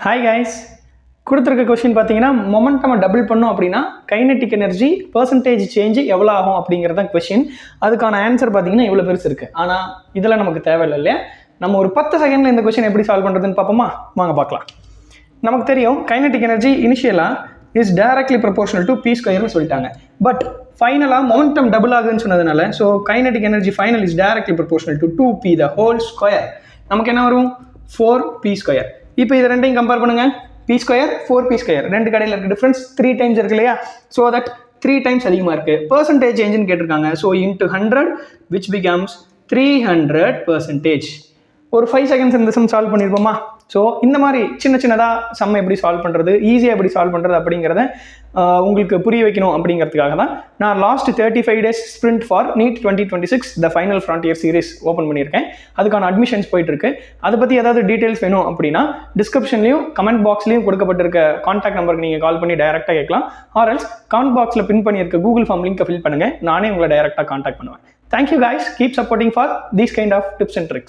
Hi guys, கொடுத்துருக்க question பார்த்தீங்கன்னா momentum double பண்ணோம் அப்படின்னா கைனெட்டிக் எனர்ஜி பர்சன்டேஜ் சேஞ்ச் எவ்வளோ ஆகும் அப்படிங்கிறது தான் கொஷின். அதுக்கான ஆன்சர் பார்த்தீங்கன்னா இவ்வளோ பெருசு இருக்குது. ஆனால் இதெல்லாம் நமக்கு தேவையில்லை இல்லையா? நம்ம ஒரு 10 செகண்டில் இந்த கொஷின் எப்படி சால்வ் பண்ணுறதுன்னு பார்ப்போமா? வாங்க பார்க்கலாம். நமக்கு தெரியும் கைனெட்டிக் எனர்ஜி இனிஷியலாக is directly proportional to p ஸ்கொயர்னு சொல்லிட்டாங்க. பட் ஃபைனலாக மொமெண்டம் டபுள் ஆகுதுன்னு சொன்னதுனால so kinetic energy final is directly proportional to 2p the whole square. நமக்கு என்ன வரும்? 4p square. இப்போ இது ரெண்டையும் கம்பேர் பண்ணுங்க. p ஸ்கொயர் 4p ஸ்கொயர் ரெண்டு கடையில் இருக்க டிஃபரன்ஸ் 3 டைம்ஸ் இருக்கு இல்லையா? ஸோ தட் 3 டைம்ஸ் அதிகமாக இருக்கு. பெர்சன்டேஜ் சேஞ்சுன்னு கேட்டிருக்காங்க. So into 100 which becomes 300%. ஒரு 5 செகண்ட்ஸ் இந்த சம் சால்வ் பண்ணியிருப்போமா? ஸோ இந்த மாதிரி சின்ன சின்னதாக சம் எப்படி சால்வ் பண்ணுறது, ஈஸியாக எப்படி சால்வ் பண்ணுறது அப்படிங்கிறத உங்களுக்கு புரிய வைக்கணும் அப்படிங்கிறதுக்காக தான் நான் last 35 days sprint for NEET 2026 the final frontier series open பண்ணியிருக்கேன். அதுக்கான அட்மிஷன்ஸ் போயிட்டுருக்கு. அதை பற்றி ஏதாவது டீட்டெயில்ஸ் வேணும் அப்படின்னா டிஸ்கிரிப்ஷன்லையும் கமெண்ட் பாக்ஸ்லையும் கொடுக்கப்பட்டிருக்க கான்டாக்ட் நம்பருக்கு நீங்கள் கால் பண்ணி டைரெக்டாக கேட்கலாம். ஆர்எல்ஸ் கமெண்ட் பாக்ஸில் பின் பண்ணியிருக்க கூகுள் ஃபார்ம் லிங்கை ஃபில் பண்ணுங்கள். நானே உங்களை டைரெக்டாக கான்டாக்ட் பண்ணுவேன். Thank you guys, keep supporting for these kind of tips and tricks.